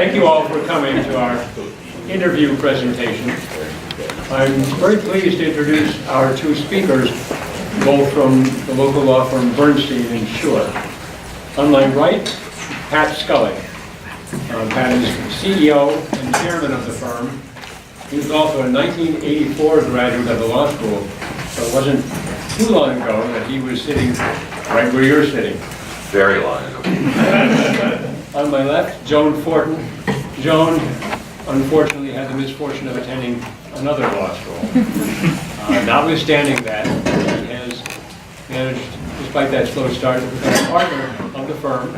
Thank you all for coming to our interview presentation. I'm very pleased to introduce our two speakers, both from the local law firm Bernstein and Shur. On my right, Pat Scully. Pat is CEO and chairman of the firm. He was also a 1984 graduate of the law school, so it wasn't too long ago that he was sitting right where you're sitting. Very long ago. On my left, Joan Fortin. Joan, unfortunately, had the misfortune of attending another law school. Notwithstanding that, he has managed, despite that slow start, to become a partner of the firm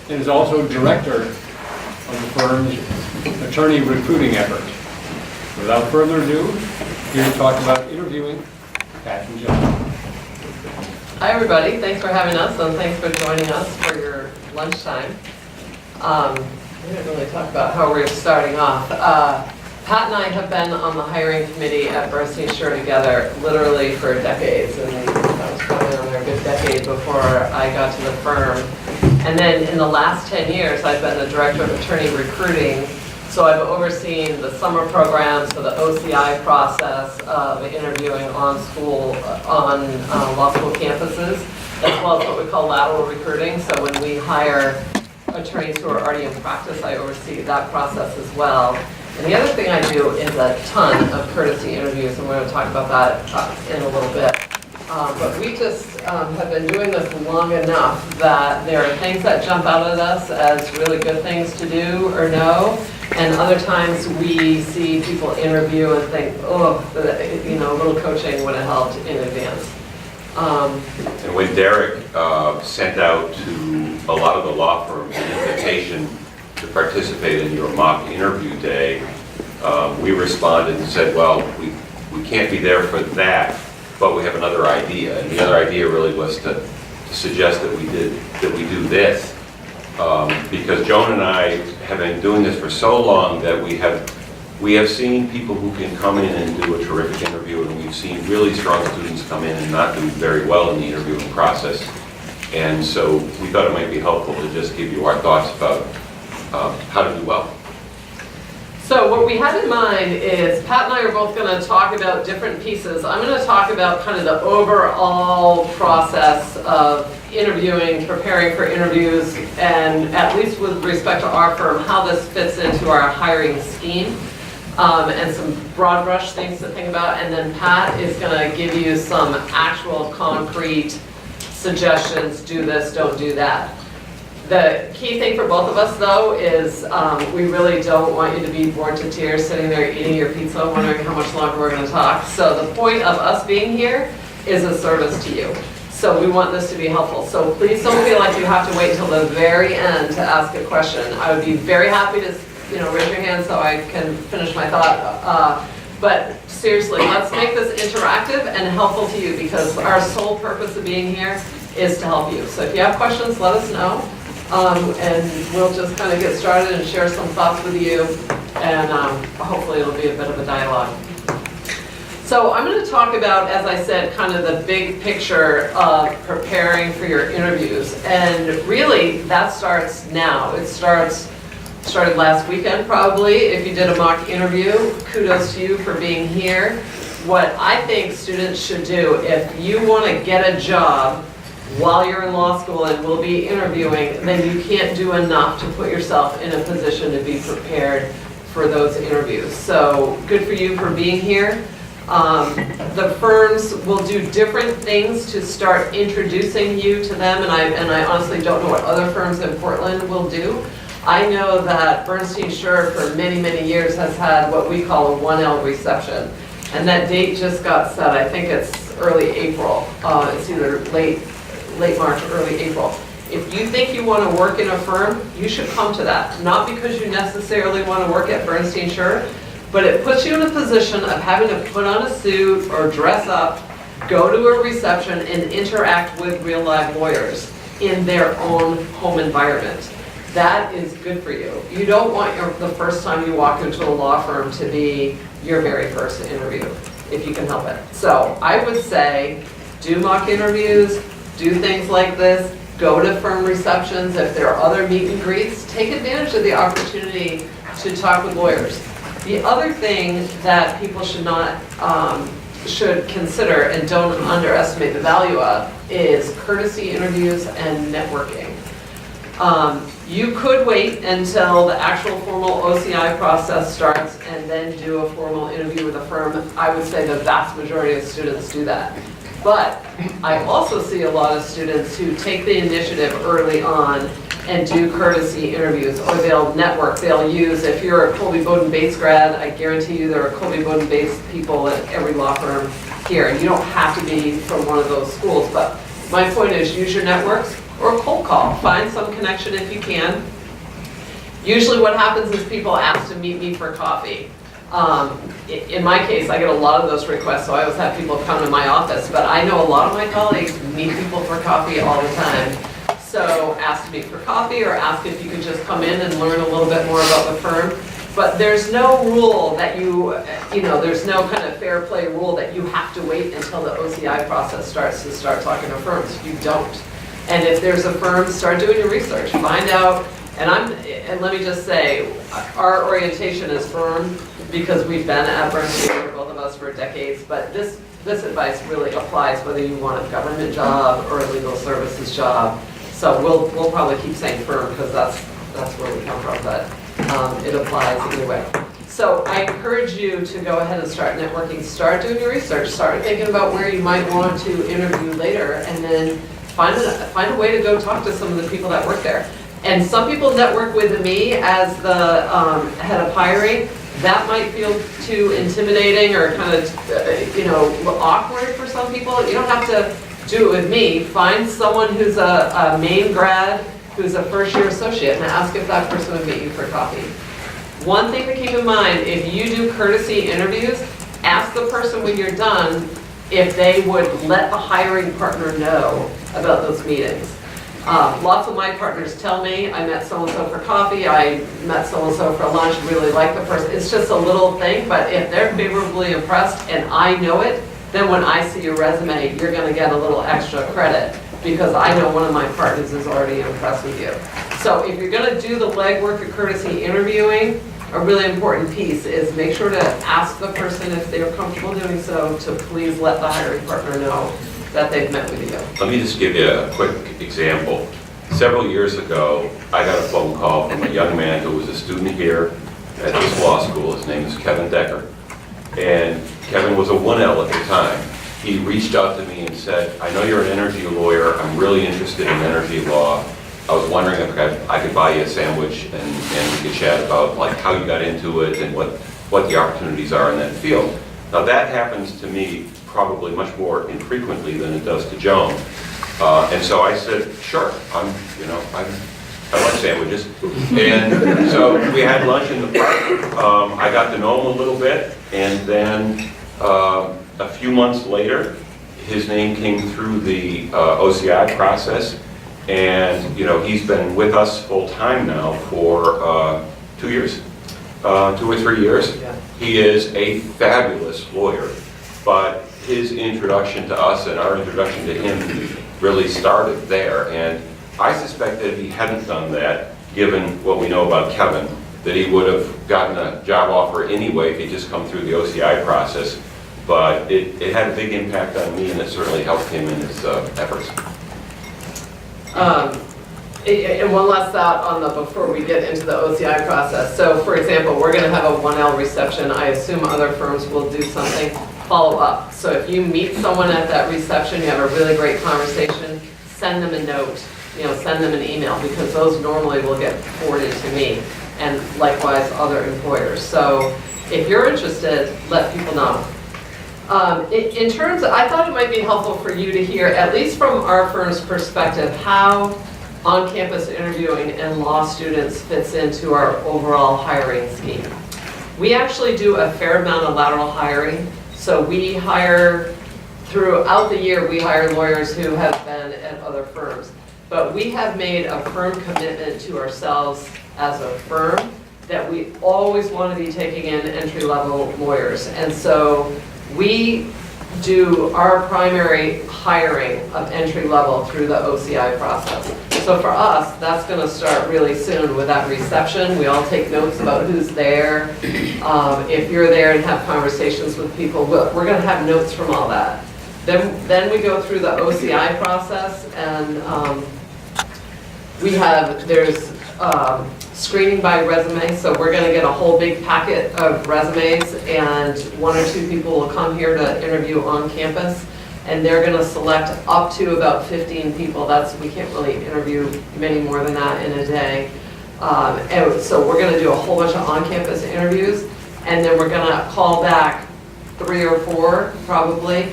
and is also director of the firm's attorney recruiting effort. Without further ado, here to talk about interviewing Pat and Joan. Hi everybody, thanks for having us and thanks for joining us for your lunchtime. We didn't really talk about how we're starting off. Pat and I have been on the hiring committee at Bernstein Shur together literally for decades, and that was probably another good decade before I got to the firm. And then in the last 10 years, I've been the director of attorney recruiting. So I've overseen the summer programs, so the OCI process of interviewing on law school campuses, as well as what we call lateral recruiting. So when we hire attorneys who are already in practice, I oversee that process as well. And the other thing I do is a ton of courtesy interviews, and we're going to talk about that in a little bit. But we just have been doing this long enough that there are things that jump out at us as really good things to do or know, and other times we see people interview and think, oh, a little coaching would have helped in advance. And when Derek sent out to a lot of the law firms an invitation to participate in your mock interview day, we responded and said, well, we can't be there for that, but we have another idea. And the other idea really was to suggest that we do this. Because Joan and I have been doing this for so long that we have seen people who can come in and do a terrific interview, and we've seen really strong students come in and not do very well in the interviewing process. And so we thought it might be helpful to just give you our thoughts about how to do well. So what we had in mind is Pat and I are both going to talk about different pieces. I'm going to talk about kind of the overall process of interviewing, preparing for interviews, and at least with respect to our firm, how this fits into our hiring scheme, and some broad brush things to think about. And then Pat is going to give you some actual concrete suggestions, do this, don't do that. The key thing for both of us, though, is we really don't want you to be bored to tears sitting there eating your pizza wondering how much longer we're going to talk. So the point of us being here is a service to you. So we want this to be helpful. So please don't feel like you have to wait until the very end to ask a question. I would be very happy to raise your hand so I can finish my thought. But seriously, let's make this interactive and helpful to you, because our sole purpose of being here is to help you. So if you have questions, let us know. And we'll just kind of get started and share some thoughts with you, and hopefully it'll be a bit of a dialogue. So I'm going to talk about, as I said, kind of the big picture of preparing for your interviews, and really that starts now. It started last weekend probably. If you did a mock interview, kudos to you for being here. What I think students should do, if you want to get a job while you're in law school and will be interviewing, then you can't do enough to put yourself in a position to be prepared for those interviews. So good for you for being here. The firms will do different things to start introducing you to them, and I honestly don't know what other firms in Portland will do. I know that Bernstein Shur for many, many years has had what we call a 1L reception, and that date just got set. I think it's early April. It's either late March or early April. If you think you want to work in a firm, you should come to that. Not because you necessarily want to work at Bernstein Shur, but it puts you in a position of having to put on a suit or dress up, go to a reception, and interact with real live lawyers in their own home environment. That is good for you. You don't want the first time you walk into a law firm to be your very first interview, if you can help it. So I would say do mock interviews, do things like this, go to firm receptions. If there are other meet and greets, take advantage of the opportunity to talk with lawyers. The other thing that people should consider and don't underestimate the value of is courtesy interviews and networking. You could wait until the actual formal OCI process starts and then do a formal interview with a firm. I would say the vast majority of students do that. But I also see a lot of students who take the initiative early on and do courtesy interviews, or they'll network, they'll use, if you're a Colby Bowdoin Bates grad, I guarantee you there are Colby Bowdoin Bates people at every law firm here, and you don't have to be from one of those schools, but my point is use your networks or cold call, find some connection if you can. Usually what happens is people ask to meet me for coffee. In my case, I get a lot of those requests, so I always have people come to my office, but I know a lot of my colleagues meet people for coffee all the time. So ask to meet for coffee, or ask if you could just come in and learn a little bit more about the firm. But there's no rule that there's no kind of fair play rule that you have to wait until the OCI process starts to start talking to firms. You don't. And if there's a firm, start doing your research, find out. And let me just say, our orientation is firm because we've been at Bernstein, both of us, for decades, but this advice really applies whether you want a government job or a legal services job. So we'll probably keep saying firm because that's where we come from, but it applies either way. So I encourage you to go ahead and start networking, start doing your research, start thinking about where you might want to interview later, and then find a way to go talk to some of the people that work there. And some people network with me as the head of hiring. That might feel too intimidating or kind of awkward for some people. You don't have to do it with me. Find someone who's a Maine grad, who's a first-year associate, and ask if that person would meet you for coffee. One thing to keep in mind, if you do courtesy interviews, ask the person when you're done if they would let the hiring partner know about those meetings. Lots of my partners tell me, I met so-and-so for coffee, I met so-and-so for lunch, really like the person. It's just a little thing, but if they're favorably impressed and I know it, then when I see your resume, you're gonna get a little extra credit because I know one of my partners is already impressed with you. So if you're gonna do the legwork of courtesy interviewing, a really important piece is make sure to ask the person if they're comfortable doing so to please let the hiring partner know that they've met with you. Let me just give you a quick example. Several years ago, I got a phone call from a young man who was a student here at this law school. His name is Kevin Decker. And Kevin was a 1L at the time. He reached out to me and said, I know you're an energy lawyer. I'm really interested in energy law. I was wondering if I could buy you a sandwich and we could chat about like how you got into it and what the opportunities are in that field. Now that happens to me probably much more infrequently than it does to Joan. And so I said, sure, I like sandwiches. And so we had lunch in the park. I got to know him a little bit, and then a few months later, his name came through the OCI process, and he's been with us full time now for 2 years, 2 or 3 years. Yeah. He is a fabulous lawyer, but his introduction to us and our introduction to him really started there. And I suspect that if he hadn't done that, given what we know about Kevin, that he would have gotten a job offer anyway if he'd just come through the OCI process. But it had a big impact on me, and it certainly helped him in his efforts. And one last thought on before we get into the OCI process. So for example, we're gonna have a 1L reception. I assume other firms will do something, follow up. So if you meet someone at that reception, you have a really great conversation, send them a note, send them an email, because those normally will get forwarded to me, and likewise other employers. So if you're interested, let people know. In terms of, I thought it might be helpful for you to hear, at least from our firm's perspective, how on-campus interviewing and law students fits into our overall hiring scheme. We actually do a fair amount of lateral hiring. So we hire, throughout the year, we hire lawyers who have been at other firms. But we have made a firm commitment to ourselves as a firm that we always want to be taking in entry-level lawyers. And so we do our primary hiring of entry level through the OCI process. So for us, that's going to start really soon with that reception. We all take notes about who's there. If you're there and have conversations with people, we're going to have notes from all that. Then we go through the OCI process, and there's screening by resume. So we're going to get a whole big packet of resumes, and 1 or 2 people will come here to interview on campus. And they're going to select up to about 15 people. We can't really interview many more than that in a day. And so we're going to do a whole bunch of on-campus interviews, and then we're going to call back 3 or 4 probably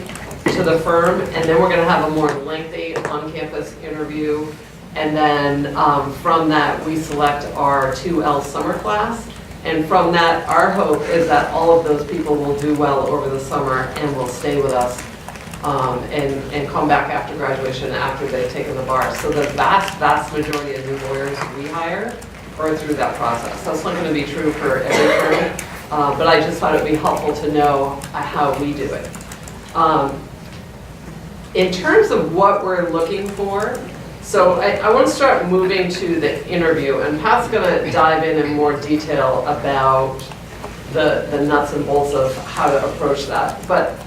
to the firm, and then we're going to have a more lengthy on-campus interview. And then from that, we select our 2L summer class. And from that, our hope is that all of those people will do well over the summer and will stay with us. And come back after graduation after they've taken the bar. So the vast majority of new lawyers we hire are through that process. That's not going to be true for every firm, but I just thought it would be helpful to know how we do it. In terms of what we're looking for, so I want to start moving to the interview, and Pat's going to dive in more detail about the nuts and bolts of how to approach that. But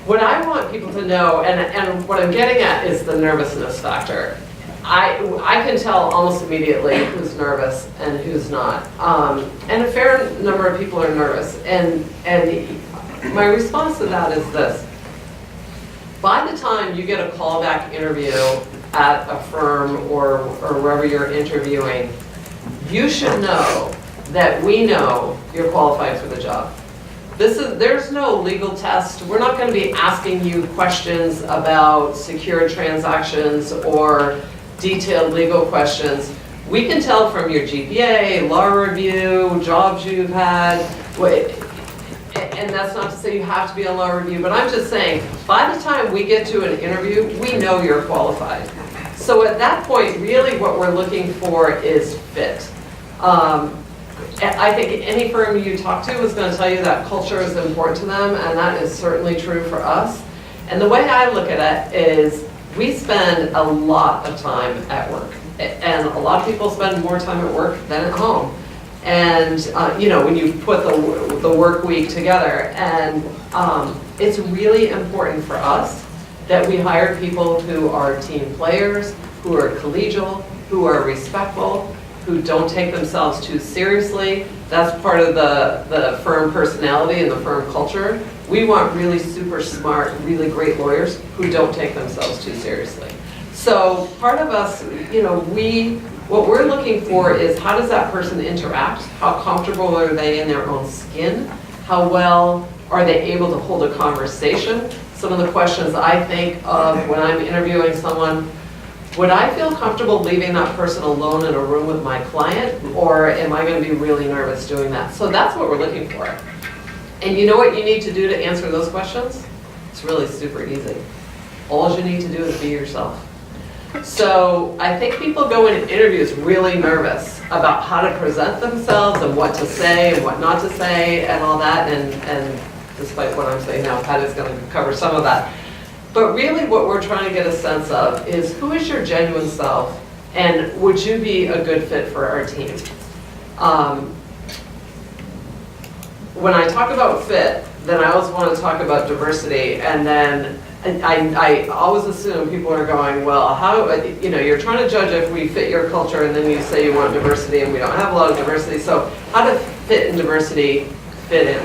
what I want people to know, and what I'm getting at, is the nervousness factor. I can tell almost immediately who's nervous and who's not. And a fair number of people are nervous. And my response to that is this. By the time you get a callback interview at a firm or wherever you're interviewing, you should know that we know you're qualified for the job. There's no legal test. We're not going to be asking you questions about secure transactions or detailed legal questions. We can tell from your GPA, law review, jobs you've had, and that's not to say you have to be on law review, but I'm just saying, by the time we get to an interview, we know you're qualified. So at that point, really what we're looking for is fit. I think any firm you talk to is going to tell you that culture is important to them, and that is certainly true for us. And the way I look at it is we spend a lot of time at work, and a lot of people spend more time at work than at home. And when you put the work week together, and it's really important for us that we hire people who are team players, who are collegial, who are respectful, who don't take themselves too seriously. That's part of the firm personality and the firm culture. We want really super smart, really great lawyers who don't take themselves too seriously. So part of us, what we're looking for is how does that person interact? How comfortable are they in their own skin? How well are they able to hold a conversation? Some of the questions I think of when I'm interviewing someone, would I feel comfortable leaving that person alone in a room with my client, or am I going to be really nervous doing that? So that's what we're looking for. And you know what you need to do to answer those questions? It's really super easy. All you need to do is be yourself. So I think people go into interviews really nervous about how to present themselves and what to say and what not to say and all that, and despite what I'm saying now, Pat is going to cover some of that. But really what we're trying to get a sense of is who is your genuine self, and would you be a good fit for our team? When I talk about fit, then I always want to talk about diversity, and then I always assume people are going, well, how, you're trying to judge if we fit your culture, and then you say you want diversity, and we don't have a lot of diversity, so how does fit and diversity fit in?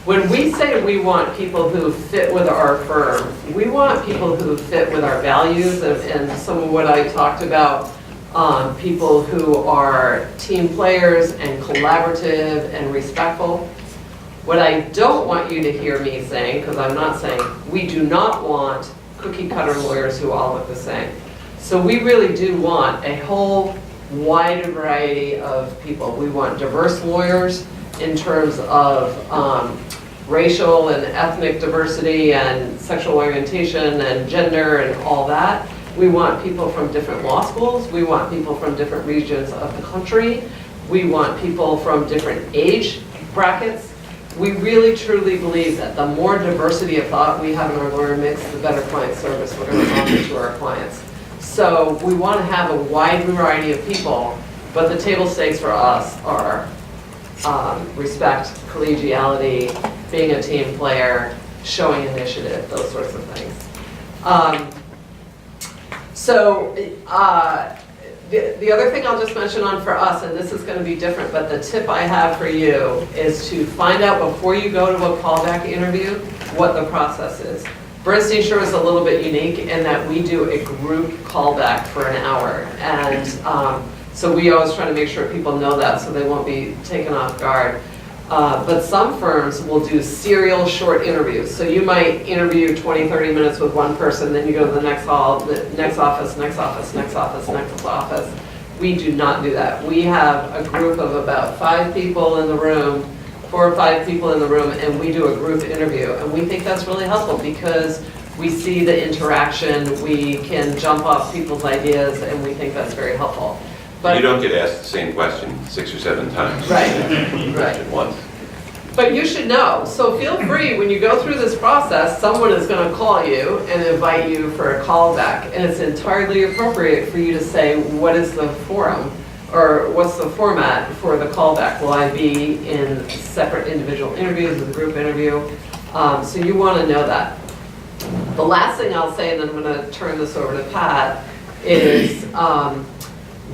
When we say we want people who fit with our firm, we want people who fit with our values, and some of what I talked about, people who are team players and collaborative and respectful. What I don't want you to hear me saying, because I'm not saying, we do not want cookie cutter lawyers who all look the same. So we really do want a whole wide variety of people. We want diverse lawyers in terms of racial and ethnic diversity and sexual orientation and gender and all that. We want people from different law schools. We want people from different regions of the country. We want people from different age brackets. we really truly believe that the more diversity of thought we have in our lawyer mix, the better client service we're going to offer to our clients. So we want to have a wide variety of people, but the table stakes for us are respect, collegiality, being a team player, showing initiative, those sorts of things. The other thing I'll just mention on for us, and this is going to be different, but the tip I have for you is to find out before you go to a callback interview what the process is. Bernstein Shur is a little bit unique in that we do a group callback for an hour. And so we always try to make sure people know that so they won't be taken off guard. But some firms will do serial short interviews. So you might interview 20, 30 minutes with one person, then you go to the next hall, the next office, next office, next office, next office. We do not do that. We have a group of about 5 people in the room, 4 or 5 people in the room, and we do a group interview. And we think that's really helpful because we see the interaction, we can jump off people's ideas, and we think that's very helpful. But you don't get asked the same question 6 or 7 times. Right, right. At once. But you should know. So feel free, when you go through this process, someone is going to call you and invite you for a callback. And it's entirely appropriate for you to say, what is the forum? Or what's the format for the callback? Will I be in separate individual interviews, a group interview? So you want to know that. The last thing I'll say, and then I'm going to turn this over to Pat, is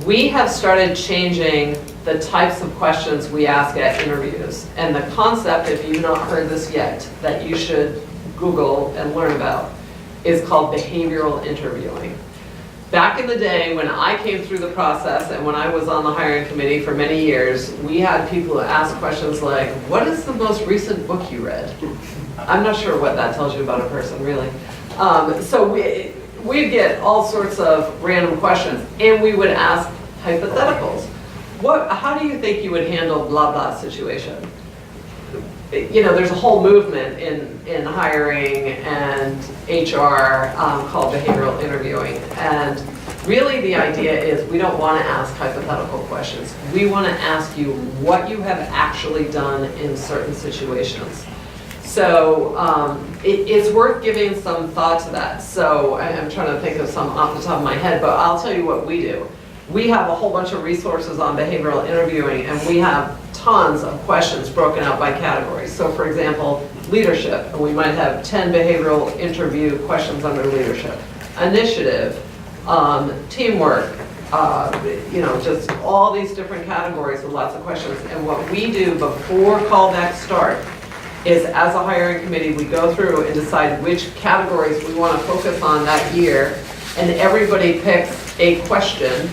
we have started changing the types of questions we ask at interviews. And the concept, if you've not heard this yet, that you should Google and learn about, is called behavioral interviewing. Back in the day when I came through the process and when I was on the hiring committee for many years, we had people who asked questions like, what is the most recent book you read? I'm not sure what that tells you about a person, really. So we'd get all sorts of random questions, and we would ask hypotheticals. How do you think you would handle blah blah situation? You know, there's a whole movement in hiring and HR called behavioral interviewing. And really the idea is we don't want to ask hypothetical questions. We want to ask you what you have actually done in certain situations. So it's worth giving some thought to that. So I'm trying to think of some off the top of my head, but I'll tell you what we do. We have a whole bunch of resources on behavioral interviewing, and we have tons of questions broken out by categories. So for example, leadership, and we might have 10 behavioral interview questions under leadership. Initiative, teamwork, you know, just all these different categories with lots of questions. And what we do before callbacks start is, as a hiring committee, we go through and decide which categories we want to focus on that year, and everybody picks a question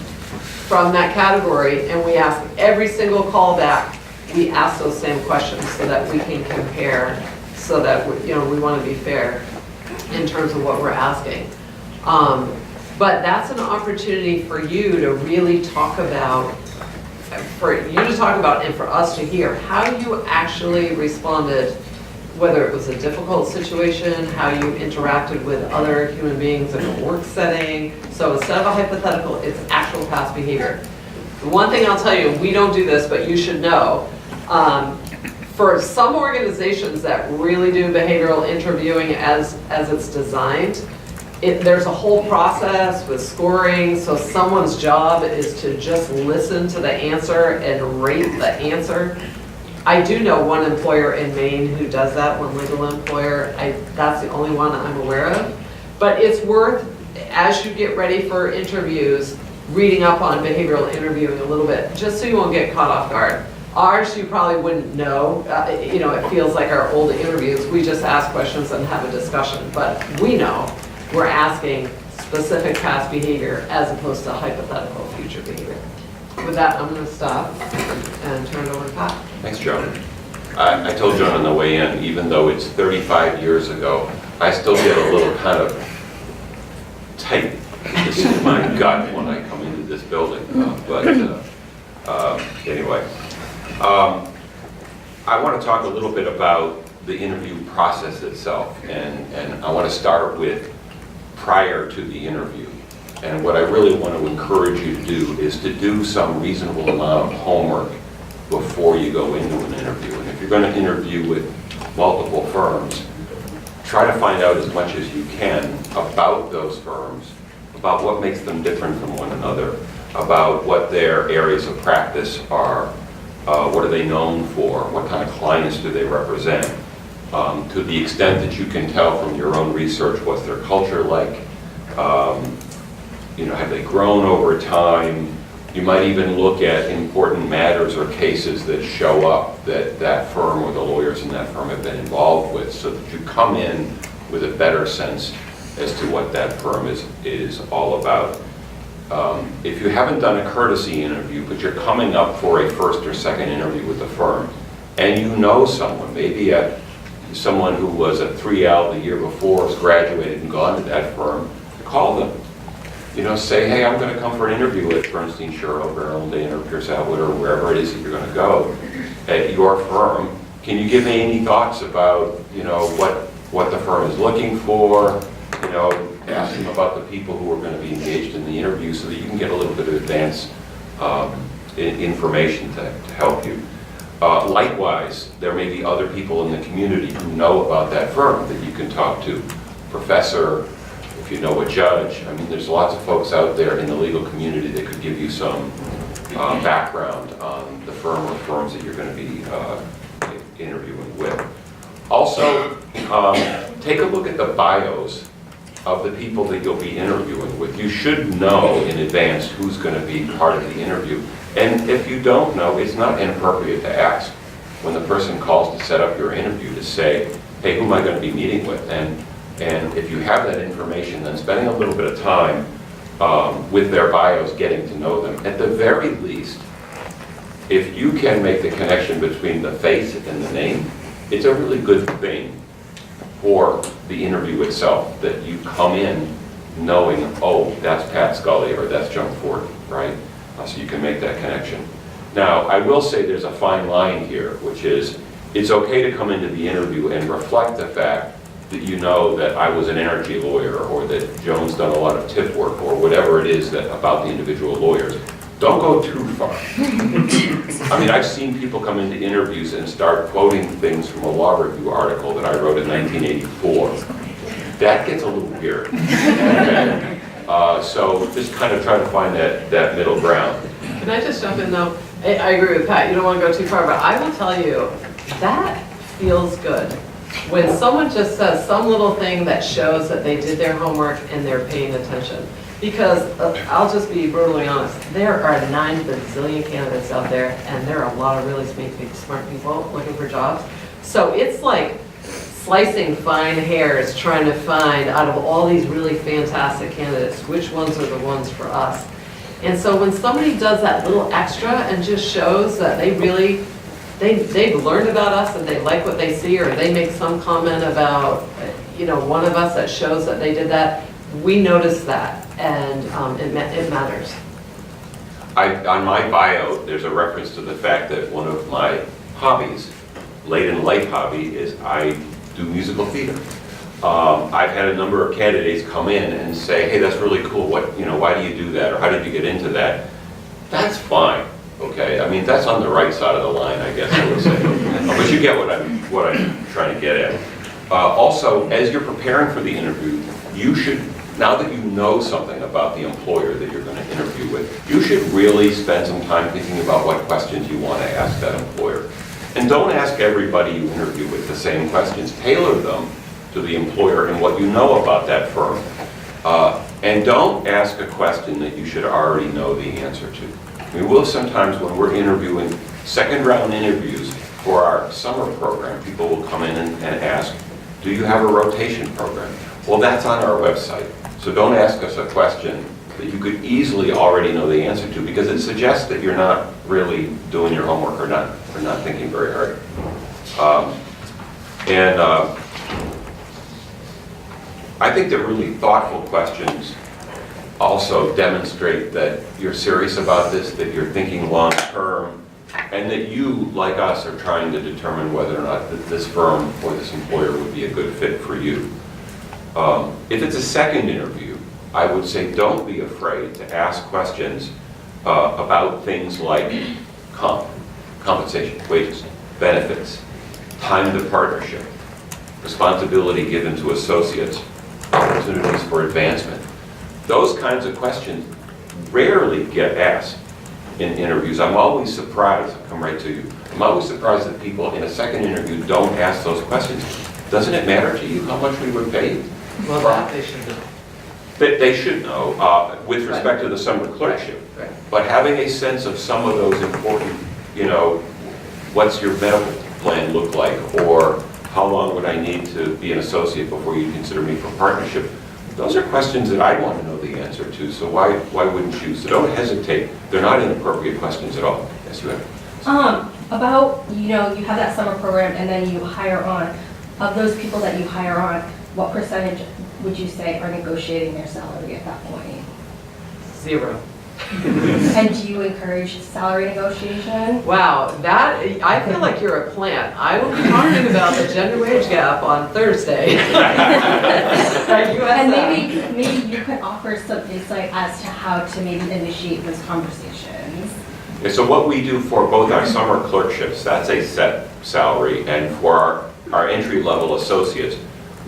from that category, and we ask every single callback, we ask those same questions so that we can compare, so that we want to be fair in terms of what we're asking. But that's an opportunity for you to really talk about, and for us to hear how you actually responded, whether it was a difficult situation, how you interacted with other human beings in a work setting. So instead of a hypothetical, it's actual past behavior. The one thing I'll tell you, we don't do this, but you should know, for some organizations that really do behavioral interviewing as it's designed, there's a whole process with scoring, so someone's job is to just listen to the answer and rate the answer. I do know one employer in Maine who does that, one legal employer. That's the only one I'm aware of. But it's worth, as you get ready for interviews, reading up on behavioral interviewing a little bit, just so you won't get caught off guard. Ours, you probably wouldn't know. You know, it feels like our old interviews. We just ask questions and have a discussion. But we know we're asking specific past behavior as opposed to hypothetical future behavior. With that, I'm going to stop and turn it over to Pat. Thanks, Joan. I told Joan on the way in, even though it's 35 years ago, I still get a little kind of tight in my gut when I come into this building. Anyway, I want to talk a little bit about the interview process itself, and I want to start with prior to the interview. And what I really want to encourage you to do is to do some reasonable amount of homework before you go into an interview. And if you're you're going to interview with multiple firms, try to find out as much as you can about those firms, about what makes them different from one another, about what their areas of practice are, what are they known for, what kind of clients do they represent. To the extent that you can tell from your own research, what's their culture like, have they grown over time? You might even look at important matters or cases that show up that that firm or the lawyers in that firm have been involved with, so that you come in with a better sense as to what that firm is all about. If you haven't done a courtesy interview, but you're coming up for a first or second interview with the firm, and you know someone, maybe someone who was at 3L the year before, has graduated and gone to that firm, call them. Say, hey, I'm going to come for an interview at Bernstein, Shur, Bernstein, or Pierce Atwood, or wherever it is that you're going to go at your firm. Can you give me any thoughts about, what the firm is looking for? Ask them about the people who are going to be engaged in the interview so that you can get a little bit of advance information to help you. Likewise, there may be other people in the community who know about that firm that you can talk to. Professor, if you know a judge. I mean, there's lots of folks out there in the legal community that could give you some background on the firm or firms that you're going to be interviewing with. Also, take a look at the bios of the people that you'll be interviewing with. You should know in advance who's going to be part of the interview. And if you don't know, it's not inappropriate to ask when the person calls to set up your interview to say, hey, who am I going to be meeting with? And if you have that information, then spending a little bit of time with their bios, getting to know them. At the very least, if you can make the connection between the face and the name, it's a really good thing for the interview itself, that you come in knowing, oh, that's Pat Scully or that's Joan Fortin, right? So you can make that connection. Now, I will say there's a fine line here, which is it's okay to come into the interview and reflect the fact that you know that I was an energy lawyer, or that Joan's done a lot of tip work, or whatever it is that about the individual lawyers. Don't go too far. I mean, I've seen people come into interviews and start quoting things from a law review article that I wrote in 1984. That gets a little weird. Okay? So just kind of try to find that middle ground. Can I just jump in though? I agree with Pat, you don't want to go too far, but I will tell you, that feels good. When someone just says some little thing that shows that they did their homework and they're paying attention. Because I'll just be brutally honest, there are 9 bazillion candidates out there, and there are a lot of really smart people looking for jobs. So it's like slicing fine hairs, trying to find out of all these really fantastic candidates, which ones are the ones for us. And so when somebody does that little extra and just shows that they really, they've learned about us and they like what they see, or they make some comment about, one of us that shows that they did that, we notice that, and it matters. On my bio, there's a reference to the fact that one of my hobbies, late in life hobby, is I do musical theater. I've had a number of candidates come in and say, hey, that's really cool, why do you do that, or how did you get into that? That's fine, okay? I mean, that's on the right side of the line, I guess I would say. But you get what I'm trying to get at. Also, as you're preparing for the interview, you should, now that you know something about the employer that you're going to interview with, you should really spend some time thinking about what questions you want to ask that employer. And don't ask everybody you interview with the same questions. Tailor them to the employer and what you know about that firm. And don't ask a question that you should already know the answer to. I mean, we'll sometimes, when we're interviewing, second round interviews for our summer program, people will come in and ask, do you have a rotation program? Well, that's on our website. So don't ask us a question that you could easily already know the answer to, because it suggests that you're not really doing your homework or not thinking very hard. I think that really thoughtful questions also demonstrate that you're serious about this, that you're thinking long term, and that you, like us, are trying to determine whether or not this firm or this employer would be a good fit for you. If it's a second interview, I would say don't be afraid to ask questions about things like compensation, wages, benefits, time to partnership, responsibility given to associates, opportunities for advancement. Those kinds of questions rarely get asked in interviews. I'm always surprised, I'll come right to you, I'm always surprised that people in a second interview don't ask those questions. Doesn't it matter to you how much we would pay you? Well, that they should know. They should know, with respect to the summer clerkship. Right. But having a sense of some of those important, what's your medical plan look like, or how long would I need to be an associate before you consider me for partnership? Those are questions that I want to know the answer to, so why wouldn't you? So don't hesitate. They're not inappropriate questions at all. Yes, you have. About, you have that summer program and then you hire on. Of those people that you hire on, what percentage would you say are negotiating their salary at that point? 0. And do you encourage salary negotiation? Wow, I feel like you're a plant. I will be talking about the gender wage gap on Thursday. And maybe you could offer some insight as to how to maybe initiate those conversations. Yeah, so what we do for both our summer clerkships, that's a set salary, and for our entry-level associates,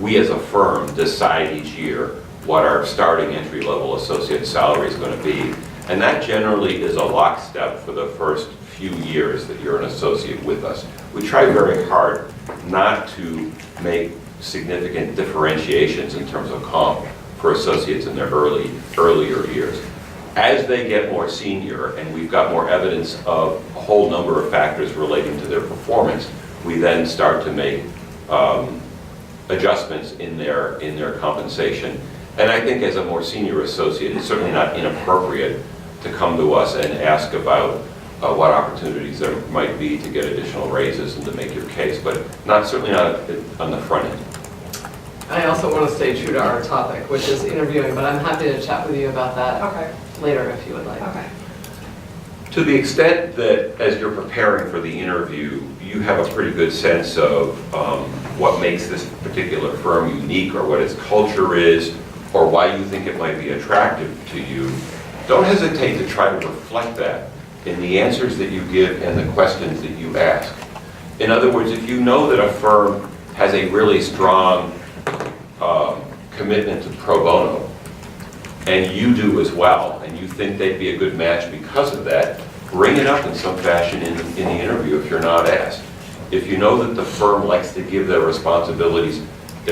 we as a firm decide each year what our starting entry-level associate salary is going to be. And that generally is a lockstep for the first few years that you're an associate with us. We try very hard not to make significant differentiations in terms of comp for associates in their earlier years. As they get more senior and we've got more evidence of a whole number of factors relating to their performance, we then start to make adjustments in their compensation. And I think as a more senior associate, it's certainly not inappropriate to come to us and ask about what opportunities there might be to get additional raises and to make your case, but certainly not on the front end. I also want to stay true to our topic, which is interviewing, but I'm happy to chat with you about that later if you would like. Okay. To the extent that as you're preparing for the interview, you have a pretty good sense of what makes this particular firm unique or what its culture is or why you think it might be attractive to you, don't hesitate to try to reflect that in the answers that you give and the questions that you ask. In other words, if you know that a firm has a really strong commitment to pro bono, and you do as well, and you think they'd be a good match because of that, bring it up in some fashion in the interview if you're not asked. If you know that the firm likes to give their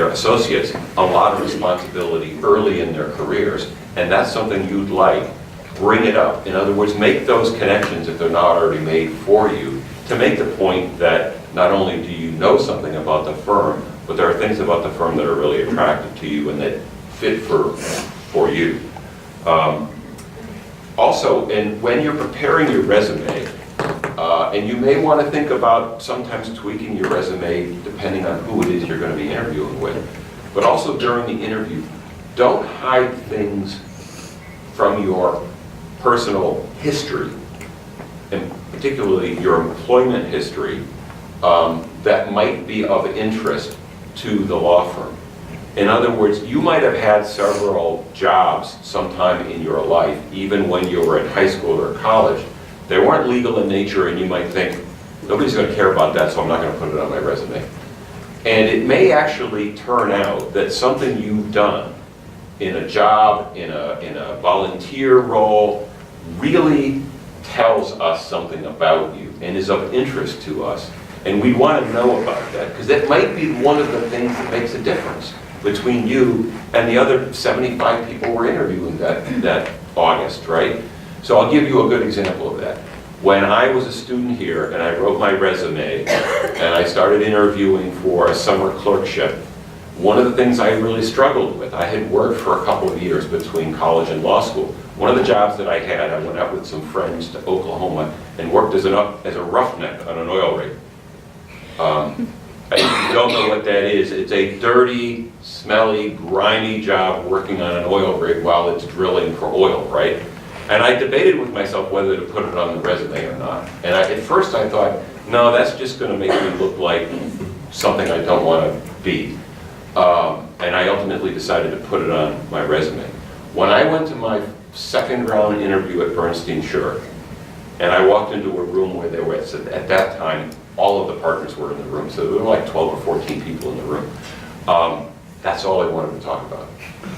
associates, a lot of responsibility early in their careers, and that's something you'd like, bring it up. In other words, make those connections if they're not already made for you, to make the point that not only do you know something about the firm, but there are things about the firm that are really attractive to you and that fit for you. Also, and when you're preparing your resume, and you may want to think about sometimes tweaking your resume depending on who it is you're going to be interviewing with, but also during the interview, don't hide things from your personal history, and particularly your employment history, that might be of interest to the law firm. In other words, you might have had several jobs sometime in your life, even when you were in high school or college. They weren't legal in nature, and you might think, nobody's going to care about that, so I'm not going to put it on my resume. And it may actually turn out that something you've done in a job, in a volunteer role, really tells us something about you and is of interest to us. And we want to know about that, because that might be one of the things that makes a difference between you and the other 75 people we're interviewing that August, right? So I'll give you a good example of that. When I was a student here and I wrote my resume and I started interviewing for a summer clerkship, one of the things I really struggled with, I had worked for a couple of years between college and law school. One of the jobs that I had, I went out with some friends to Oklahoma and worked as a roughneck on an oil rig. If you don't know what that is, it's a dirty, smelly, grimy job working on an oil rig while it's drilling for oil, right? And I debated with myself whether to put it on the resume or not. And at first I thought, no, that's just going to make me look like something I don't want to be. And I ultimately decided to put it on my resume. When I went to my second round interview at Bernstein, Shur, and I walked into a room where there was, at that time, all of the partners were in the room, so there were like 12 or 14 people in the room. That's all I wanted to talk about.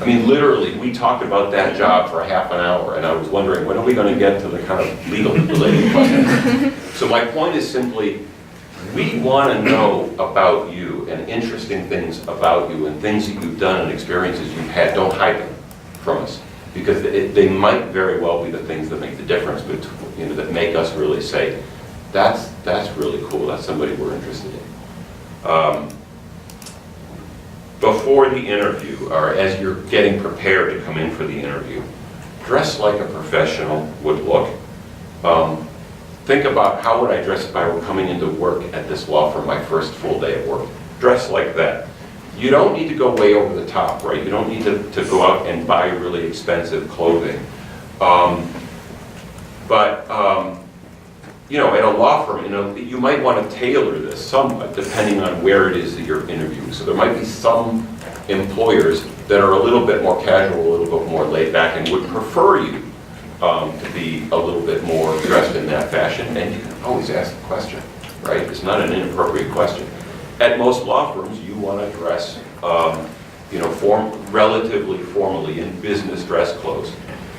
I mean, literally, we talked about that job for a half an hour, and I was wondering, when are we going to get to the kind of legal related questions? So my point is simply, we want to know about you and interesting things about you and things that you've done and experiences you've had. Don't hide them from us, because they might very well be the things that make the difference, that make us really say, that's really cool, that's somebody we're interested in. Before the interview, or as you're getting prepared to come in for the interview, dress like a professional would look. Think about, how would I dress if I were coming into work at this law firm, my first full day of work? Dress like that. You don't need to go way over the top, right? You don't need to go out and buy really expensive clothing. At a law firm, you might want to tailor this somewhat depending on where it is that you're interviewing. So there might be some employers that are a little bit more casual, a little bit more laid back, and would prefer you to be a little bit more dressed in that fashion. And you can always ask the question, right? It's not an inappropriate question. At most law firms, you want to dress, relatively formally in business dress clothes.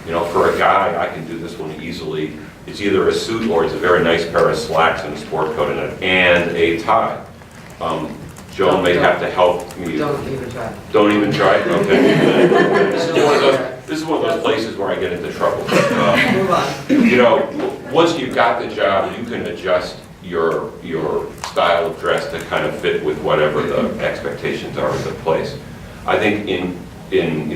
For a guy, I can do this one easily. It's either a suit or it's a very nice pair of slacks and a sport coat and a tie. Joan may have to help me. Don't even try. Don't even try? Okay. This is one of those places where I get into trouble. Move on. Once you've got the job, you can adjust your style of dress to kind of fit with whatever the expectations are of the place. I think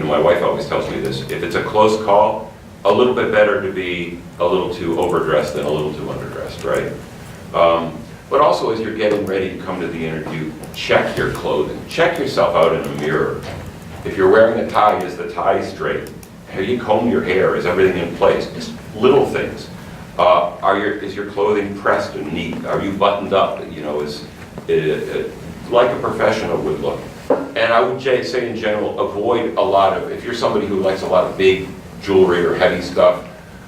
my wife always tells me this, if it's a close call, a little bit better to be a little too overdressed than a little too underdressed, right? But also, as you're getting ready to come to the interview, check your clothing. Check yourself out in a mirror. If you're wearing a tie, is the tie straight? Have you combed your hair? Is everything in place? Just little things. Is your clothing pressed and neat? Are you buttoned up? Like a professional would look. And I would say in general, avoid a lot of, if you're somebody who likes a lot of big jewelry or heavy stuff,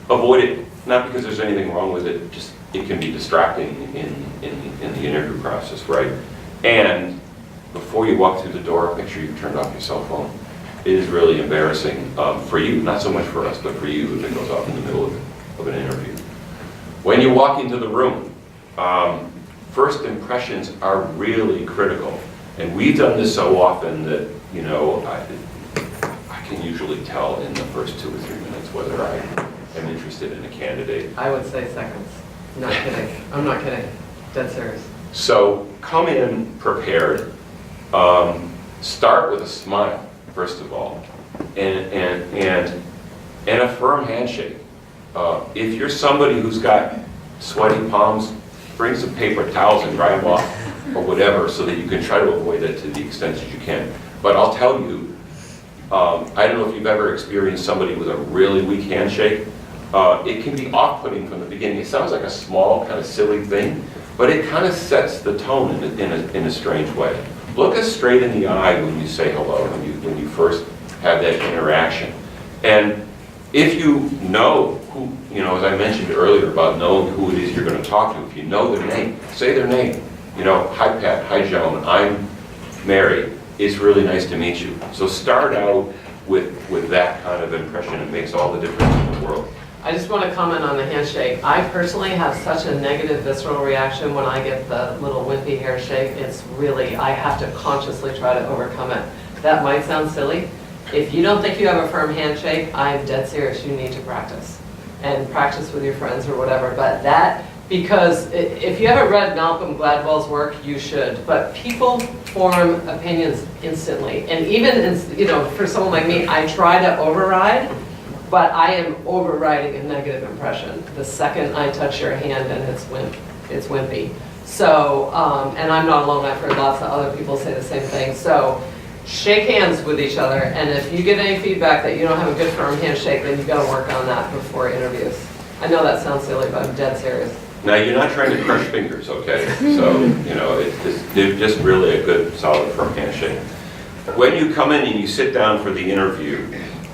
avoid it, not because there's anything wrong with it, just it can be distracting in the interview process, right? And before you walk through the door, make sure you've turned off your cell phone. It is really embarrassing for you, not so much for us, but for you if it goes off in the middle of an interview. When you walk into the room, first impressions are really critical. And we've done this so often that, I can usually tell in the first 2 or 3 minutes whether I am interested in a candidate. I would say seconds. Not kidding. I'm not kidding. Dead serious. So come in prepared. Start with a smile, first of all, and a firm handshake. If you're somebody who's got sweaty palms, bring some paper towels and dry them off or whatever so that you can try to avoid it to the extent that you can. But I'll tell you, I don't know if you've ever experienced somebody with a really weak handshake. It can be off-putting from the beginning. It sounds like a small, kind of silly thing, but it kind of sets the tone in a strange way. Look us straight in the eye when you say hello, when you first have that interaction. And if you know who, as I mentioned earlier about knowing who it is you're going to talk to, if you know their name, say their name. Hi Pat, hi Joan, I'm Mary. It's really nice to meet you. So start out with that kind of impression. It makes all the difference in the world. I just want to comment on the handshake. I personally have such a negative visceral reaction when I get the little wimpy handshake. It's really, I have to consciously try to overcome it. That might sound silly. If you don't think you have a firm handshake, I'm dead serious. You need to practice. And practice with your friends or whatever. But because if you haven't read Malcolm Gladwell's work, you should. But people form opinions instantly. And even, for someone like me, I try to override, but I am overriding a negative impression the second I touch your hand and it's wimpy. So, and I'm not alone. I've heard lots of other people say the same thing. So shake hands with each other. And if you get any feedback that you don't have a good firm handshake, then you've got to work on that before interviews. I know that sounds silly, but I'm dead serious. Now, you're not trying to crush fingers, okay? So, it's just really a good, solid, firm handshake. When you come in and you sit down for the interview,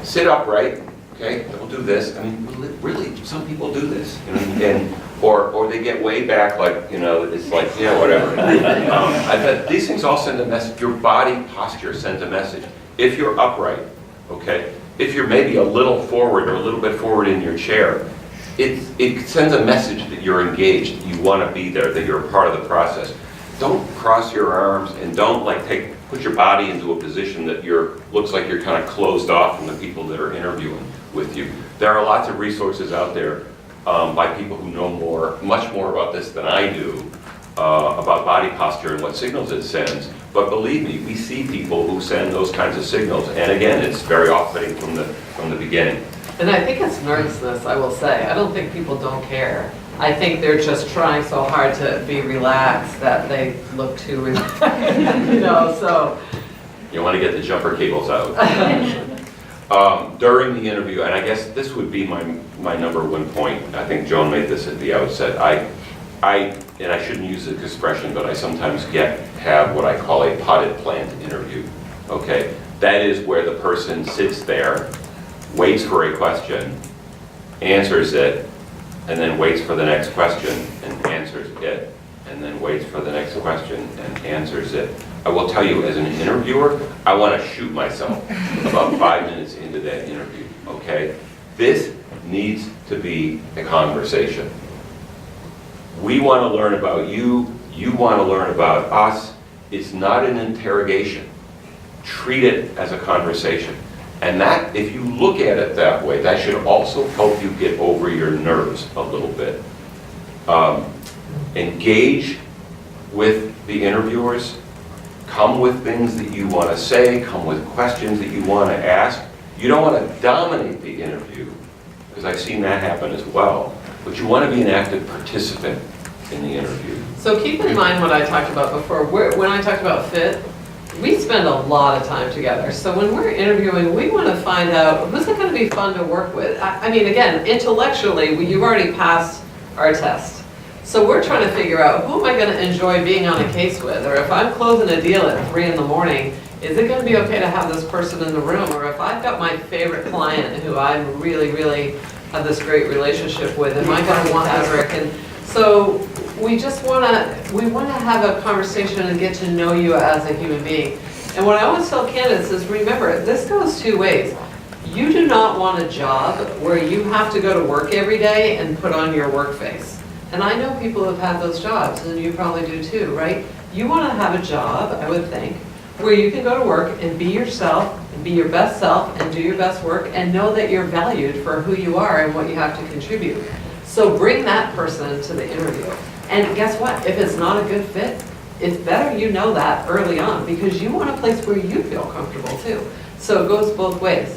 sit upright, okay? Don't do this. I mean, really, some people do this. And Or they get way back, like, you know, it's like, yeah, whatever. I bet these things all send a message. Your body posture sends a message. If you're upright, okay, if you're maybe a little forward or a little bit forward in your chair, it sends a message that you're engaged, you want to be there, that you're a part of the process. Don't cross your arms and don't like put your body into a position that looks like you're kind of closed off from the people that are interviewing with you. There are lots of resources out there by people who know much more about this than I do, about body posture and what signals it sends. But believe me, we see people who send those kinds of signals, and again, it's very off-putting from the beginning. And I think it's nervousness, I will say. I don't think people don't care. I think they're just trying so hard to be relaxed that they look too relaxed, you know, so. You want to get the jumper cables out. During the interview, and I guess this would be my number one point, I think Joan made this at the outset, and I shouldn't use this expression, but I sometimes have what I call a potted plant interview, okay? That is where the person sits there, waits for a question, answers it, and then waits for the next question and answers it, and then waits for the next question and answers it. I will tell you, as an interviewer, I want to shoot myself about 5 minutes into that interview, okay? This needs to be a conversation. We want to learn about you, you want to learn about us. It's not an interrogation. Treat it as a conversation. And that, if you look at it that way, that should also help you get over your nerves a little bit. Engage with the interviewers. Come with things that you want to say. Come with questions that you want to ask. You don't want to dominate the interview, because I've seen that happen as well. But you want to be an active participant in the interview. So keep in mind what I talked about before. When I talked about fit, we spend a lot of time together. So when we're interviewing, we want to find out who's it going to be fun to work with. I mean, again, intellectually, you've already passed our test. So we're trying to figure out who am I going to enjoy being on a case with? Or if I'm closing a deal at 3 in the morning, is it going to be okay to have this person in the room? Or if I've got my favorite client who I really, really have this great relationship with, am I going to want Eric? And so we just want to have a conversation and get to know you as a human being. And what I always tell candidates is, remember, this goes 2 ways. You do not want a job where you have to go to work every day and put on your work face. And I know people have had those jobs, and you probably do too, right? You want to have a job, I would think, where you can go to work and be yourself, and be your best self, and do your best work, and know that you're valued for who you are and what you have to contribute. So bring that person to the interview. And guess what? If it's not a good fit, it's better you know that early on, because you want a place where you feel comfortable too. So it goes both ways.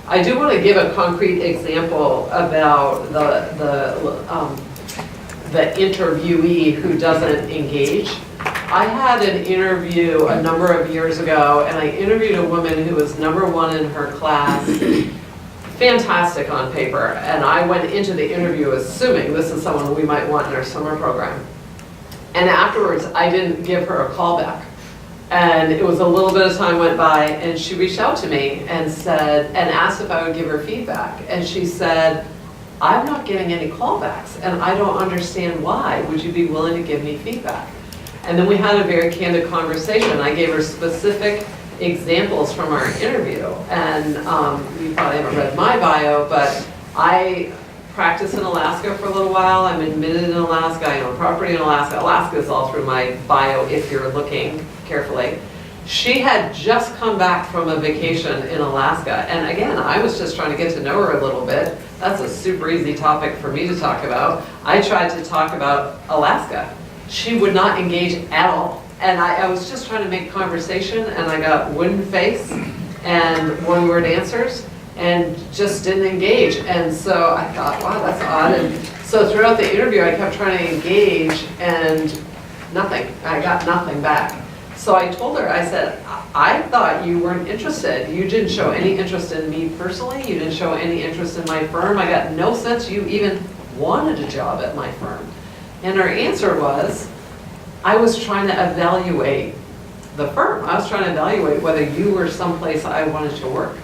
I do want to give a concrete example about the interviewee who doesn't engage. I had an interview a number of years ago, and I interviewed a woman who was #1 in her class. Fantastic on paper, and I went into the interview assuming this is someone we might want in our summer program. And afterwards, I didn't give her a call back. And it was a little bit of time went by, and she reached out to me and asked if I would give her feedback. And she said, I'm not getting any callbacks, and I don't understand why. Would you be willing to give me feedback? And then we had a very candid conversation. I gave her specific examples from our interview. And you probably haven't read my bio, but I practiced in Alaska for a little while. I'm admitted in Alaska. I own property in Alaska. Alaska is all through my bio if you're looking carefully. She had just come back from a vacation in Alaska. And again, I was just trying to get to know her a little bit. That's a super easy topic for me to talk about. I tried to talk about Alaska. She would not engage at all. And I was just trying to make conversation, and I got wooden face and one-word answers and just didn't engage. And so I thought, wow, that's odd. And so throughout the interview, I kept trying to engage, and nothing. I got nothing back. So I told her, I said, I thought you weren't interested. You didn't show any interest in me personally. You didn't show any interest in my firm. I got no sense you even wanted a job at my firm. And her answer was, I was trying to evaluate the firm. I was trying to evaluate whether you were someplace I wanted to work.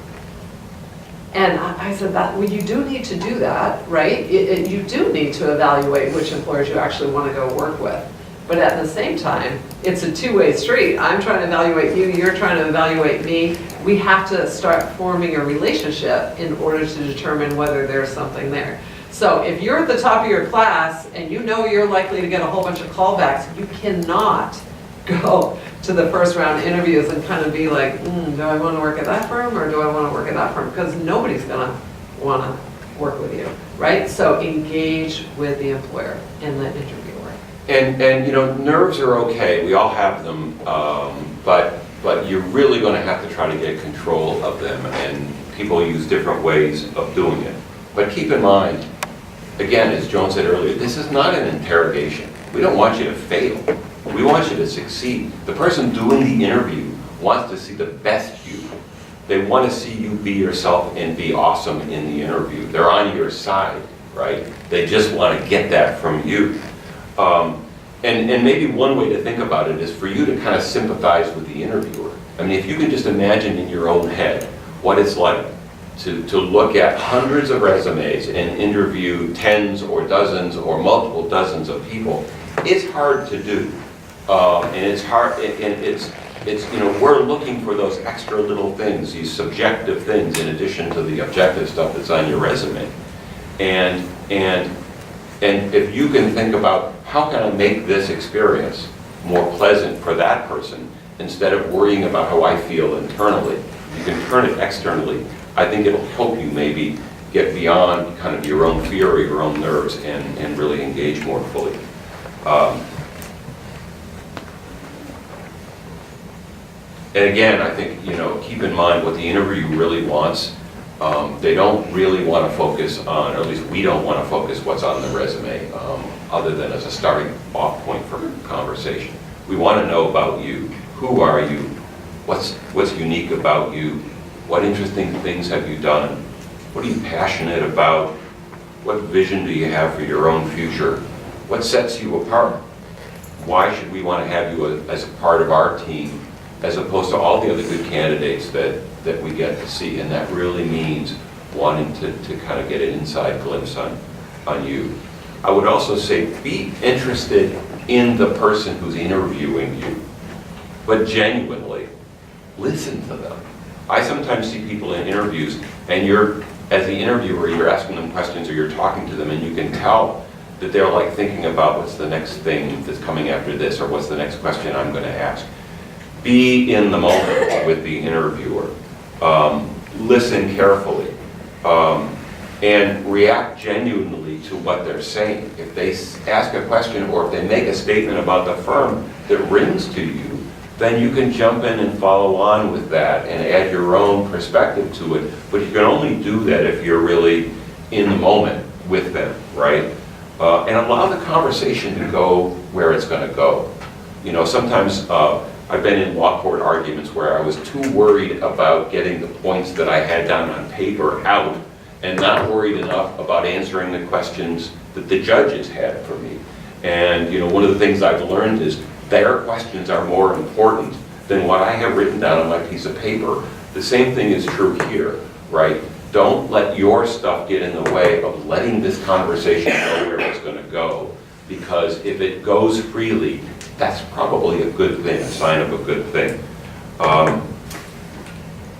And I said that, well, you do need to do that, right? You do need to evaluate which employers you actually want to go work with. But at the same time, it's a two-way street. I'm trying to evaluate you, you're trying to evaluate me. We have to start forming a relationship in order to determine whether there's something there. So if you're at the top of your class and you know you're likely to get a whole bunch of callbacks, you cannot go to the first round interviews and kind of be like, do I want to work at that firm or do I want to work at that firm? Because nobody's going to want to work with you, right? So engage with the employer and the interviewer. And you know, nerves are okay, we all have them, but you're really going to have to try to get control of them, and people use different ways of doing it. But keep in mind, again, as Joan said earlier, this is not an interrogation. We don't want you to fail. We want you to succeed. The person doing the interview wants to see the best you. They want to see you be yourself and be awesome in the interview. They're on your side, right? They just want to get that from you. And maybe one way to think about it is for you to kind of sympathize with the interviewer. I mean, if you can just imagine in your own head what it's like to look at hundreds of resumes and interview tens or dozens or multiple dozens of people, it's hard to do. And it's hard, and it's, you know, we're looking for those extra little things, these subjective things in addition to the objective stuff that's on your resume. And if you can think about how can I make this experience more pleasant for that person instead of worrying about how I feel internally, you can turn it externally. I think it'll help you maybe get beyond kind of your own fear or your own nerves and really engage more fully. And again, I think, you know, keep in mind what the interview really wants. They don't really want to focus on, or at least we don't want to focus what's on the resume, other than as a starting off point for conversation. We want to know about you. Who are you? What's unique about you? What interesting things have you done? What are you passionate about? What vision do you have for your own future? What sets you apart? Why should we want to have you as a part of our team as opposed to all the other good candidates that we get to see? And that really means wanting to kind of get an inside glimpse on you. I would also say be interested in the person who's interviewing you, but genuinely listen to them. I sometimes see people in interviews and as the interviewer, you're asking them questions or you're talking to them and you can tell that they're like thinking about what's the next thing that's coming after this or what's the next question I'm going to ask. Be in the moment with the interviewer. Listen carefully. And react genuinely to what they're saying. If they ask a question or if they make a statement about the firm that rings to you, then you can jump in and follow on with that and add your own perspective to it. But you can only do that if you're really in the moment with them, right? And allow the conversation to go where it's going to go. You know, sometimes I've been in law court arguments where I was too worried about getting the points that I had down on paper out and not worried enough about answering the questions that the judges had for me. And you know, one of the things I've learned is their questions are more important than what I have written down on my piece of paper. The same thing is true here, right? Don't let your stuff get in the way of letting this conversation go where it's going to go. Because if it goes freely, that's probably a good thing, a sign of a good thing.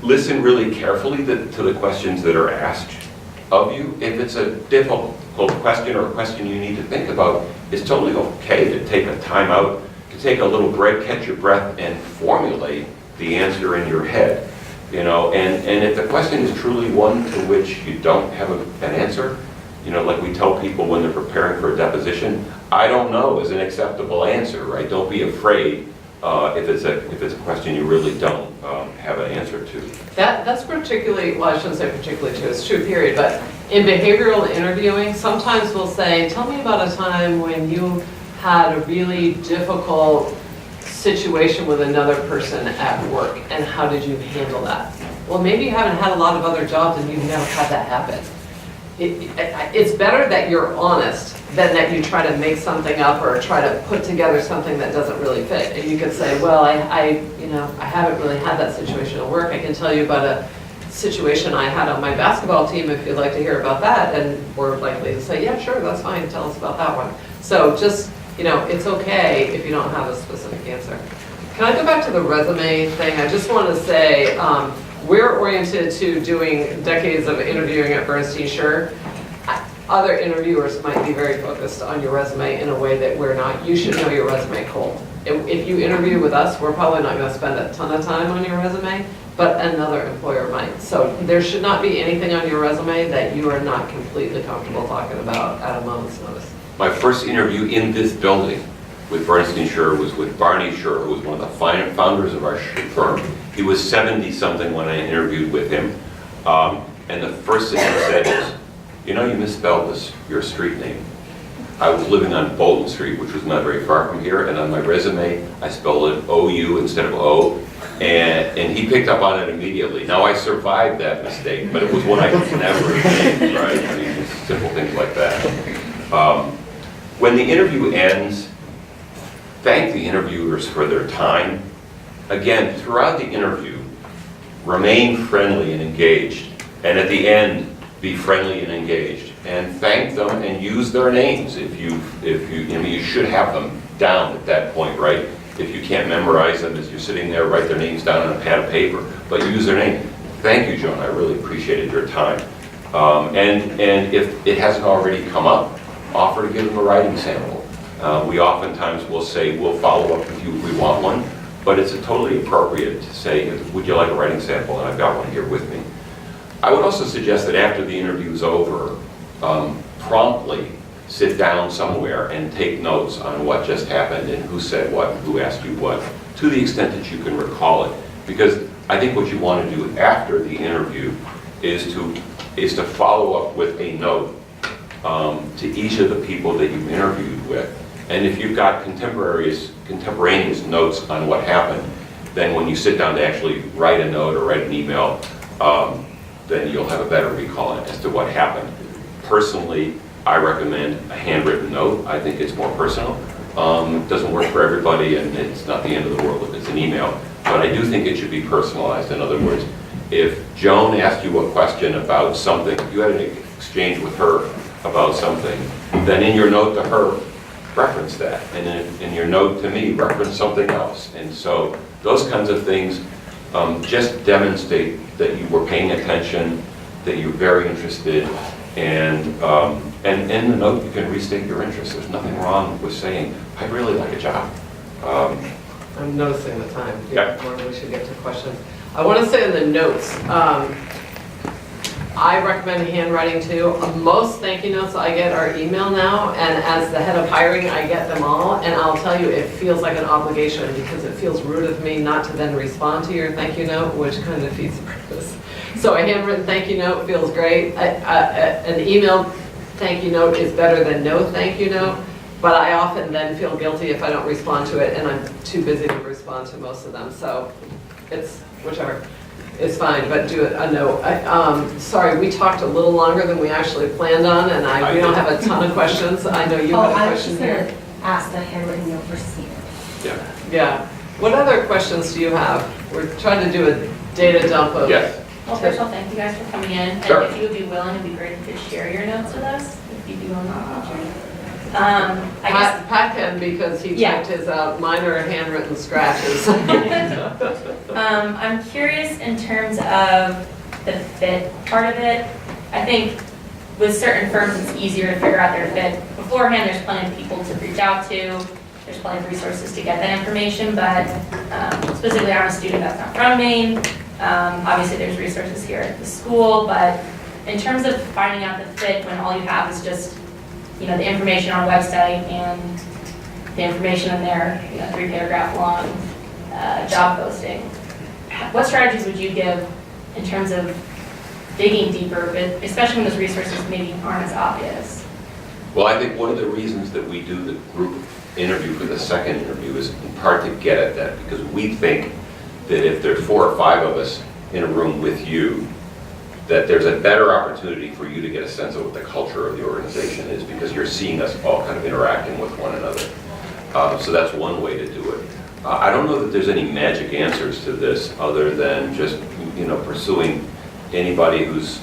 Listen really carefully to the questions that are asked of you. If it's a difficult question or a question you need to think about, it's totally okay to take a time out, to take a little break, catch your breath, and formulate the answer in your head. You know, and if the question is truly one to which you don't have an answer, you know, like we tell people when they're preparing for a deposition, I don't know is an acceptable answer, right? Don't be afraid if it's a question you really don't have an answer to. That's particularly, well, I shouldn't say particularly true, it's true, period, but in behavioral interviewing, sometimes we'll say, tell me about a time when you had a really difficult situation with another person at work, and how did you handle that? Well, maybe you haven't had a lot of other jobs and you've never had that happen. It's better that you're honest than that you try to make something up or try to put together something that doesn't really fit. And you could say, well, I haven't really had that situation at work. I can tell you about situation I had on my basketball team, if you'd like to hear about that, and we're likely to say, yeah, sure, that's fine, tell us about that one. So just, it's okay if you don't have a specific answer. Can I go back to the resume thing? I just want to say, we're oriented to doing decades of interviewing at Bernstein Shur. Other interviewers might be very focused on your resume in a way that we're not. You should know your resume cold. If you interview with us, we're probably not going to spend a ton of time on your resume, but another employer might. So there should not be anything on your resume that you are not completely comfortable talking about at a moment's notice. My first interview in this building with Bernstein Shur was with Barney Shur, who was one of the founders of our firm. He was 70-something when I interviewed with him. And the first thing he said is, you misspelled your street name. I was living on Bolton Street, which was not very far from here, and on my resume, I spelled it O-U instead of O, and he picked up on it immediately. Now, I survived that mistake, but it was one I could never have made, right? I mean, just simple things like that. When the interview ends, thank the interviewers for their time. Again, throughout the interview, remain friendly and engaged, and at the end, be friendly and engaged, and thank them and use their names if you should have them down at that point, right? If you can't memorize them as you're sitting there, write their names down on a pad of paper, but use their name. Thank you, Joan, I really appreciated your time. And if it hasn't already come up, offer to give them a writing sample. We oftentimes will say, we'll follow up with you if we want one, but it's totally appropriate to say, would you like a writing sample? And I've got one here with me. I would also suggest that after the interview is over, promptly sit down somewhere and take notes on what just happened and who said what, who asked you what, to the extent that you can recall it. Because I think what you want to do after the interview is to follow up with a note to each of the people that you interviewed with. And if you've got contemporaneous notes on what happened, then when you sit down to actually write a note or write an email, then you'll have a better recall as to what happened. Personally, I recommend a handwritten note. I think it's more personal. It doesn't work for everybody, and it's not the end of the world if it's an email. But I do think it should be personalized. In other words, if Joan asked you a question about something, you had an exchange with her about something, then in your note to her, reference that. And in your note to me, reference something else. And so those kinds of things just demonstrate that you were paying attention, that you're very interested, and in the note you can restate your interest. There's nothing wrong with saying, I'd really like a job. I'm noticing the time. Yeah. We should get to questions. I want to say in the notes, I recommend handwriting too. Most thank you notes I get are email now, and as the head of hiring, I get them all, and I'll tell you, it feels like an obligation because it feels rude of me not to then respond to your thank you note, which kind of defeats the purpose. So a handwritten thank you note feels great. An email thank you note is better than no thank you note, but I often then feel guilty if I don't respond to it, and I'm too busy to respond to most of them, so it's whichever. It's fine, but do it a note. Sorry, we talked a little longer than we actually planned on, and we don't have a ton of questions. I know you have a question here. I was just going to ask the handwritten note for Steve. Yeah. Yeah. What other questions do you have? We're trying to do a data dump of. Yes. Well, first of all, thank you guys for coming in. Sure. And if you would be willing, it'd be great if you could share your notes with us, if you do on that. I guess, Pat can, because he Yeah. checked his minor handwritten scratches. I'm curious in terms of the fit part of it. I think with certain firms, it's easier to figure out their fit. Beforehand, there's plenty of people to reach out to. There's plenty of resources to get that information, but specifically, I'm a student that's not from Maine. Obviously, there's resources here at the school, but in terms of finding out the fit when all you have is just the information on a website and the information in their 3-paragraph long job posting. What strategies would you give in terms of digging deeper, but especially when those resources maybe aren't as obvious? Well, I think one of the reasons that we do the group interview for the second interview is in part to get at that, because we think that if there's 4 or 5 of us in a room with you, that there's a better opportunity for you to get a sense of what the culture of the organization is, because you're seeing us all kind of interacting with one another. So that's one way to do it. I don't know that there's any magic answers to this other than just pursuing anybody who's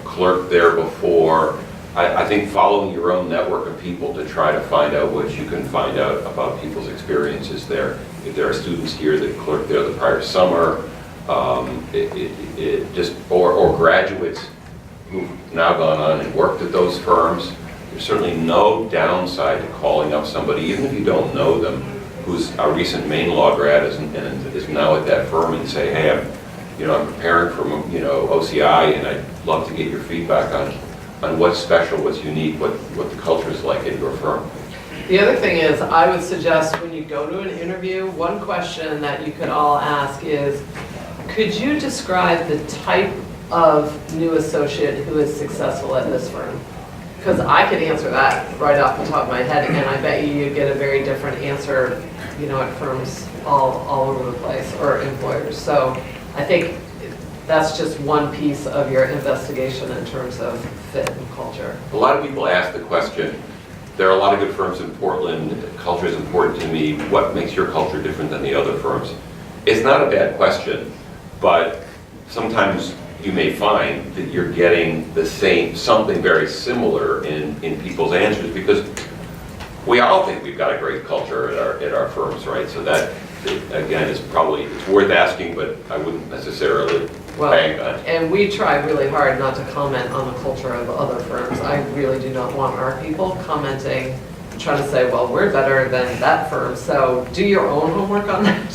clerked there before. I think following your own network of people to try to find out what you can find out about people's experiences there. If there are students here that clerked there the prior summer, or graduates who've now gone on and worked at those firms, there's certainly no downside to calling up somebody, even if you don't know them, who's a recent Maine law grad and is now at that firm, and say, hey, I'm preparing for OCI, and I'd love to get your feedback on what's special, what's unique, what the culture is like at your firm. The other thing is, I would suggest when you go to an interview, one question that you could all ask is, could you describe the type of new associate who is successful at this firm? Because I could answer that right off the top of my head, and I bet you'd get a very different answer, at firms all over the place, or employers. So I think that's just one piece of your investigation in terms of fit and culture. A lot of people ask the question, there are a lot of good firms in Portland, culture is important to me, what makes your culture different than the other firms? It's not a bad question, but sometimes you may find that you're getting the same, something very similar in people's answers, because we all think we've got a great culture at our firms, right? So that, again, is probably, it's worth asking, but I wouldn't necessarily bank on it. And we try really hard not to comment on the culture of other firms. I really do not want our people commenting, trying to say, well, we're better than that firm. So do your own homework on that.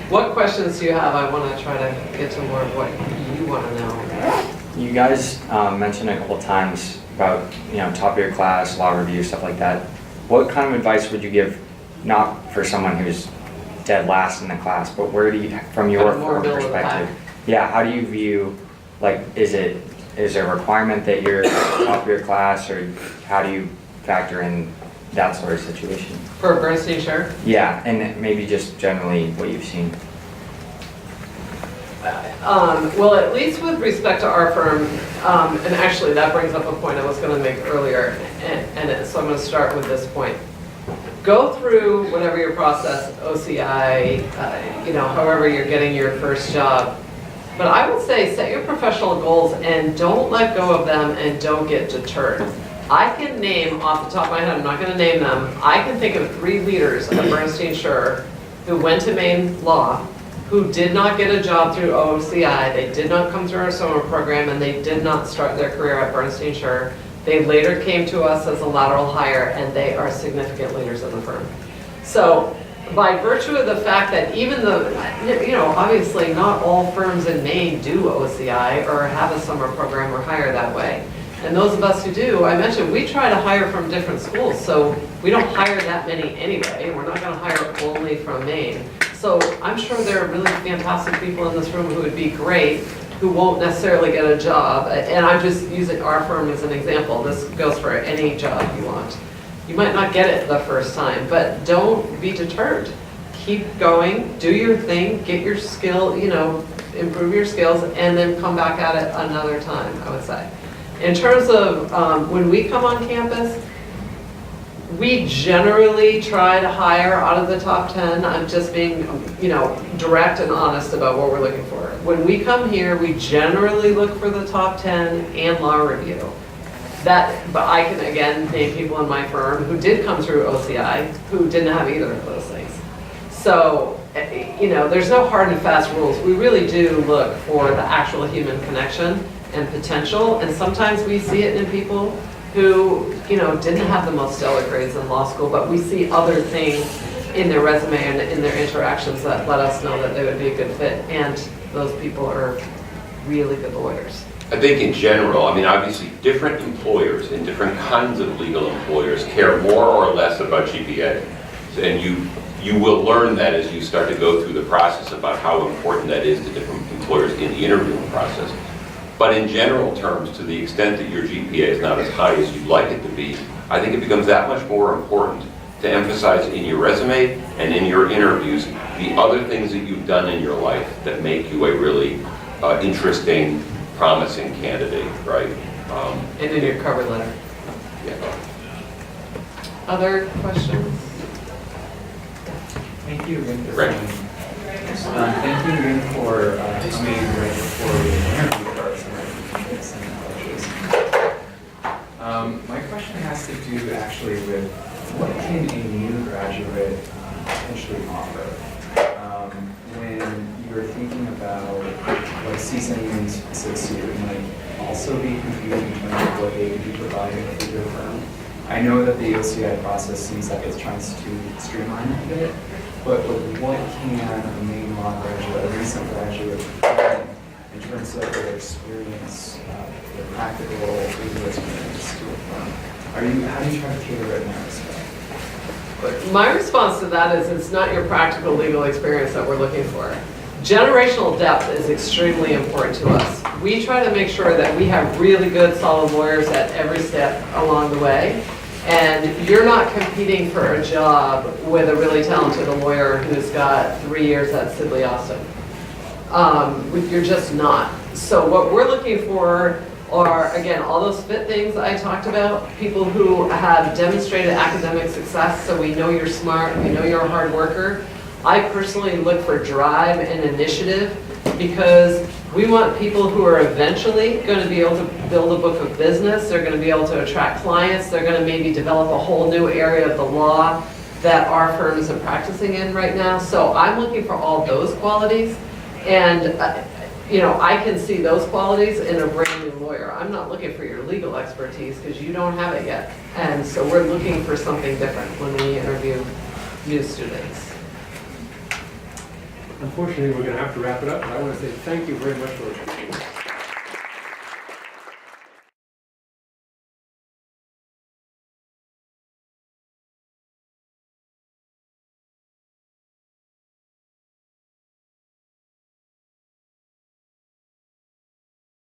What questions do you have? I want to try to get to more of what you want to know. You guys mentioned a couple times about, top of your class, law review, stuff like that. What kind of advice would you give, not for someone who's dead last in the class, but where do you, from your firm perspective, how do you view, is there a requirement that you're top of your class, or how do you factor in that sort of situation? For Bernstein, Shur? Yeah, and maybe just generally what you've seen. Well, at least with respect to our firm, and actually that brings up a point I was going to make earlier, so I'm going to start with this point. Go through whatever your process, OCI, however you're getting your first job. But I would say set your professional goals and don't let go of them, and don't get deterred. I can name off the top of my head, I'm not going to name them, I can think of 3 leaders at Bernstein Shur who went to Maine Law, who did not get a job through OCI, they did not come through our summer program, and they did not start their career at Bernstein Shur. They later came to us as a lateral hire, and they are significant leaders in the firm. So by virtue of the fact that even though, obviously not all firms in Maine do OCI or have a summer program or hire that way. And those of us who do, I mentioned, we try to hire from different schools, so we don't hire that many anyway. We're not going to hire only from Maine. So I'm sure there are really fantastic people in this room who would be great, who won't necessarily get a job. And I'm just using our firm as an example. This goes for any job you want. You might not get it the first time, but don't be deterred. Keep going, do your thing, get your skill, improve your skills, and then come back at it another time, I would say. In terms of when we come on campus, we generally try to hire out of the top 10. I'm just being, direct and honest about what we're looking for. When we come here, we generally look for the top 10 and law review. But I can, again, name people in my firm who did come through OCI who didn't have either of those things. So, there's no hard and fast rules. We really do look for the actual human connection and potential, and sometimes we see it in people who, didn't have the most stellar grades in law school, but we see other things in their resume and in their interactions that let us know that they would be a good fit, and those people are really good lawyers. I think in general, obviously different employers and different kinds of legal employers care more or less about GPA. And you will learn that as you start to go through the process about how important that is to different employers in the interviewing process. But in general terms, to the extent that your GPA is not as high as you'd like it to be, I think it becomes that much more important to emphasize in your resume and in your interviews the other things that you've done in your life that make you a really interesting, promising candidate, right? And in your cover letter. Yeah. Other questions? Thank you. Right. Thank you again for coming right before the interview for our summer techniques. My question has to do actually with what can a new graduate potentially offer when you're thinking about what a seasoned associate might also be competing in terms of what they could be providing for your firm. I know that the OCI process seems like it's trying to streamline it a bit, but what can a Maine law graduate, a recent graduate, bring in terms of their experience, their practical legal experience to a firm? How do you try to cater it in that respect? My response to that is it's not your practical legal experience that we're looking for. Generational depth is extremely important to us. We try to make sure that we have really good, solid lawyers at every step along the way. And you're not competing for a job with a really talented lawyer who's got 3 years at Sidley Austin. You're just not. So what we're looking for are, again, all those fit things I talked about, people who have demonstrated academic success, so we know you're smart, we know you're a hard worker. I personally look for drive and initiative because we want people who are eventually going to be able to build a book of business, they're going to be able to attract clients, they're going to maybe develop a whole new area of the law that our firm isn't practicing in right now. So I'm looking for all those qualities, and I can see those qualities in a brand new lawyer. I'm not looking for your legal expertise because you don't have it yet. And so we're looking for something different when we interview new students. Unfortunately, we're going to have to wrap it up, but I want to say thank you very much for attending.